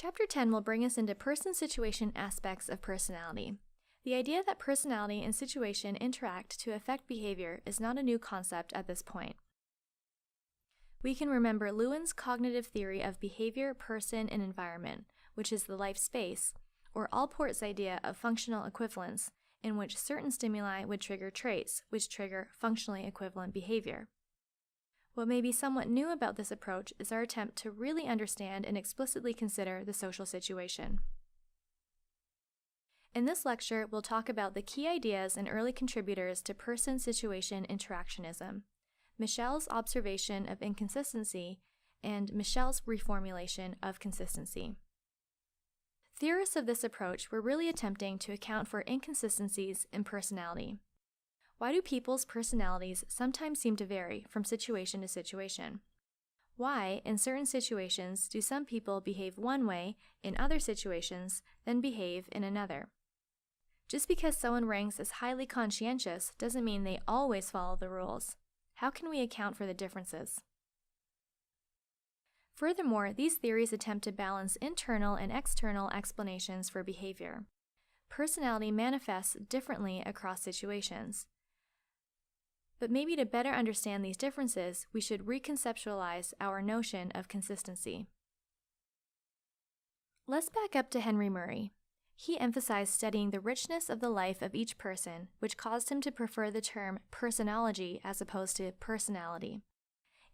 Chapter 10 will bring us into person-situation aspects of personality. The idea that personality and situation interact to affect behavior is not a new concept at this point. We can remember Lewin's cognitive theory of behavior, person, and environment, which is the life space, or Allport's idea of functional equivalence, in which certain stimuli would trigger traits, which trigger functionally equivalent behavior. What may be somewhat new about this approach is our attempt to really understand and explicitly consider the social situation. In this lecture, we'll talk about the key ideas and early contributors to person-situation interactionism, Mischel's observation of inconsistency, and Mischel's reformulation of consistency. Theorists of this approach were really attempting to account for inconsistencies in personality. Why do people's personalities sometimes seem to vary from situation to situation? Why, in certain situations, do some people behave one way in other situations, then behave in another? Just because someone ranks as highly conscientious doesn't mean they always follow the rules. How can we account for the differences? Furthermore, these theories attempt to balance internal and external explanations for behavior. Personality manifests differently across situations. But maybe to better understand these differences, we should reconceptualize our notion of consistency. Let's back up to Henry Murray. He emphasized studying the richness of the life of each person, which caused him to prefer the term personology as opposed to personality.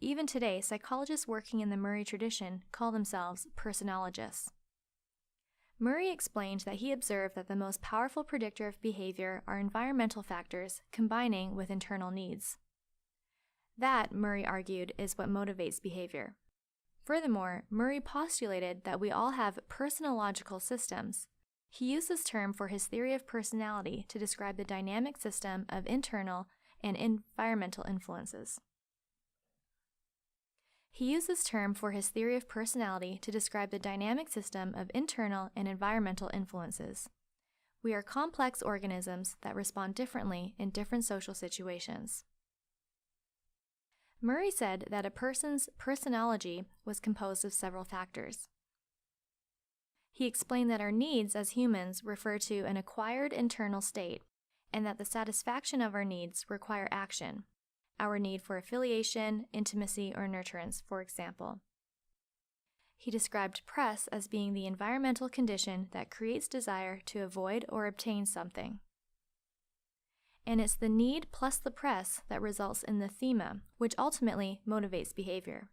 Even today, psychologists working in the Murray tradition call themselves personologists. Murray explained that he observed that the most powerful predictor of behavior are environmental factors combining with internal needs. That, Murray argued, is what motivates behavior. Furthermore, Murray postulated that we all have personological systems. He used this term for his theory of personality to describe the dynamic system of internal and environmental influences. We are complex organisms that respond differently in different social situations. Murray said that a person's personology was composed of several factors. He explained that our needs as humans refer to an acquired internal state, and that the satisfaction of our needs require action. Our need for affiliation, intimacy, or nurturance, for example. He described press as being the environmental condition that creates desire to avoid or obtain something. And it's the need plus the press that results in the thema, which ultimately motivates behavior.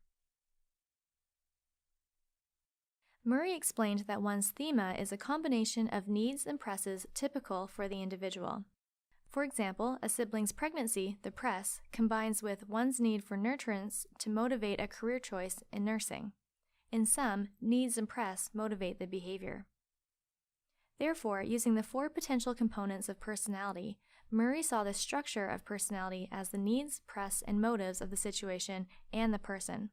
Murray explained that one's thema is a combination of needs and presses typical for the individual. For example, a sibling's pregnancy, the press, combines with one's need for nurturance to motivate a career choice in nursing. In sum, needs and press motivate the behavior. Therefore, using the 4 potential components of personality, Murray saw the structure of personality as the needs, press, and motives of the situation and the person.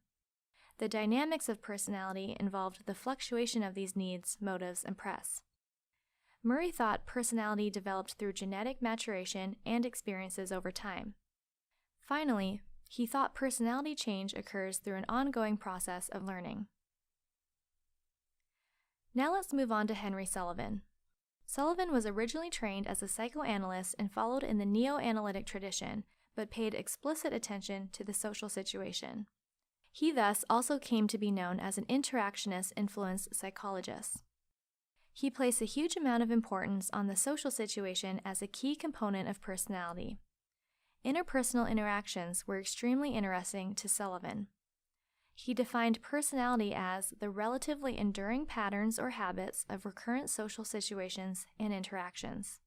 The dynamics of personality involved the fluctuation of these needs, motives, and press. Murray thought personality developed through genetic maturation and experiences over time. Finally, he thought personality change occurs through an ongoing process of learning. Now let's move on to Henry Sullivan. Sullivan was originally trained as a psychoanalyst and followed in the neo-analytic tradition, but paid explicit attention to the social situation. He thus also came to be known as an interactionist-influenced psychologist. He placed a huge amount of importance on the social situation as a key component of personality. Interpersonal interactions were extremely interesting to Sullivan. He defined personality as the relatively enduring patterns or habits of recurrent social situations and interactions.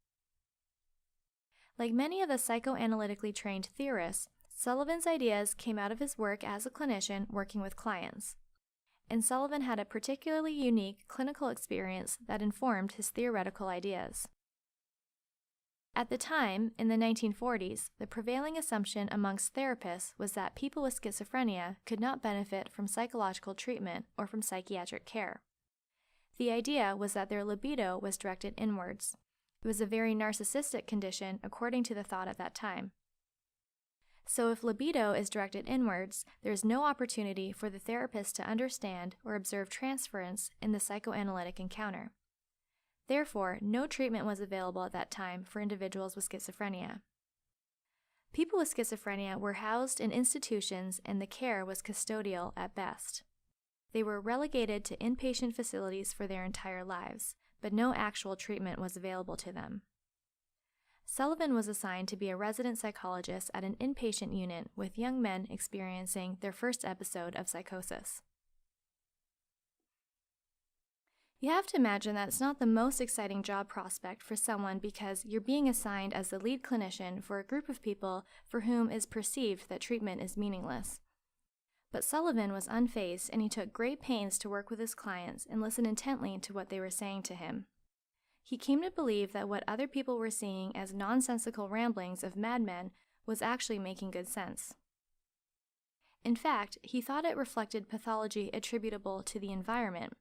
Like many of the psychoanalytically trained theorists, Sullivan's ideas came out of his work as a clinician working with clients. And Sullivan had a particularly unique clinical experience that informed his theoretical ideas. At the time, in the 1940s, the prevailing assumption amongst therapists was that people with schizophrenia could not benefit from psychological treatment or from psychiatric care. The idea was that their libido was directed inwards. It was a very narcissistic condition according to the thought at that time. So if libido is directed inwards, there is no opportunity for the therapist to understand or observe transference in the psychoanalytic encounter. Therefore, no treatment was available at that time for individuals with schizophrenia. People with schizophrenia were housed in institutions and the care was custodial at best. They were relegated to inpatient facilities for their entire lives, but no actual treatment was available to them. Sullivan was assigned to be a resident psychologist at an inpatient unit with young men experiencing their first episode of psychosis. You have to imagine that it's not the most exciting job prospect for someone because you're being assigned as the lead clinician for a group of people for whom it is perceived that treatment is meaningless. But Sullivan was unfazed and he took great pains to work with his clients and listen intently to what they were saying to him. He came to believe that what other people were seeing as nonsensical ramblings of madmen was actually making good sense. In fact, he thought it reflected pathology attributable to the environment.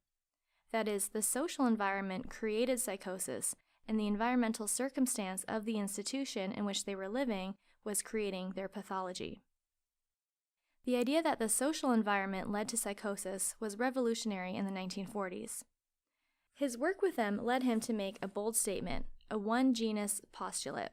That is, the social environment created psychosis, and the environmental circumstance of the institution in which they were living was creating their pathology. The idea that the social environment led to psychosis was revolutionary in the 1940s. His work with them led him to make a bold statement, a one-genus postulate.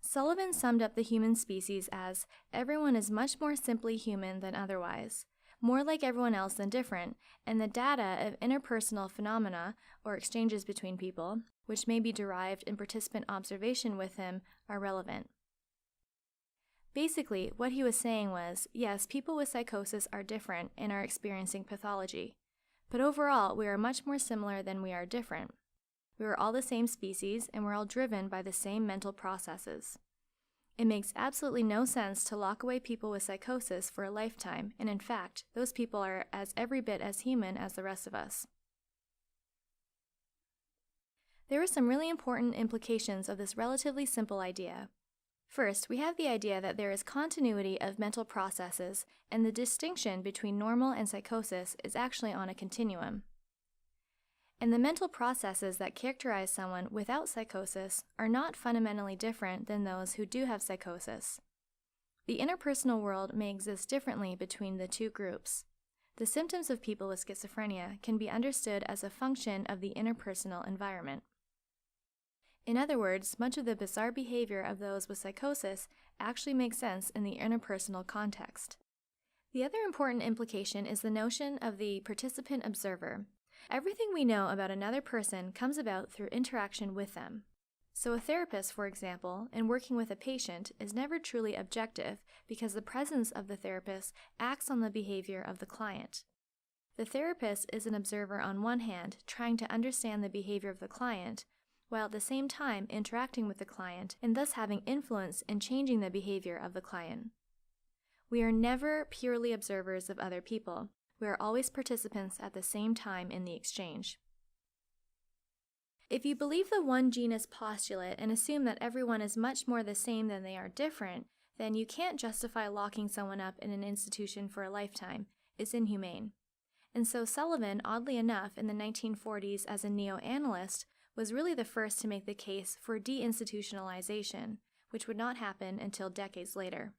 Sullivan summed up the human species as, everyone is much more simply human than otherwise, more like everyone else than different, and the data of interpersonal phenomena, or exchanges between people, which may be derived in participant observation with him, are relevant. Basically, what he was saying was, yes, people with psychosis are different and are experiencing pathology. But overall, we are much more similar than we are different. We are all the same species, and we're all driven by the same mental processes. It makes absolutely no sense to lock away people with psychosis for a lifetime, and in fact, those people are every bit as human as the rest of us. There are some really important implications of this relatively simple idea. First, we have the idea that there is continuity of mental processes, and the distinction between normal and psychosis is actually on a continuum. And the mental processes that characterize someone without psychosis are not fundamentally different than those who do have psychosis. The interpersonal world may exist differently between the two groups. The symptoms of people with schizophrenia can be understood as a function of the interpersonal environment. In other words, much of the bizarre behavior of those with psychosis actually makes sense in the interpersonal context. The other important implication is the notion of the participant observer. Everything we know about another person comes about through interaction with them. So a therapist, for example, in working with a patient is never truly objective because the presence of the therapist acts on the behavior of the client. The therapist is an observer on one hand, trying to understand the behavior of the client, while at the same time interacting with the client and thus having influence in changing the behavior of the client. We are never purely observers of other people. We are always participants at the same time in the exchange. If you believe the one-genus postulate and assume that everyone is much more the same than they are different, then you can't justify locking someone up in an institution for a lifetime. It's inhumane. And so Sullivan, oddly enough, in the 1940s as a neo-analyst, was really the first to make the case for deinstitutionalization, which would not happen until decades later.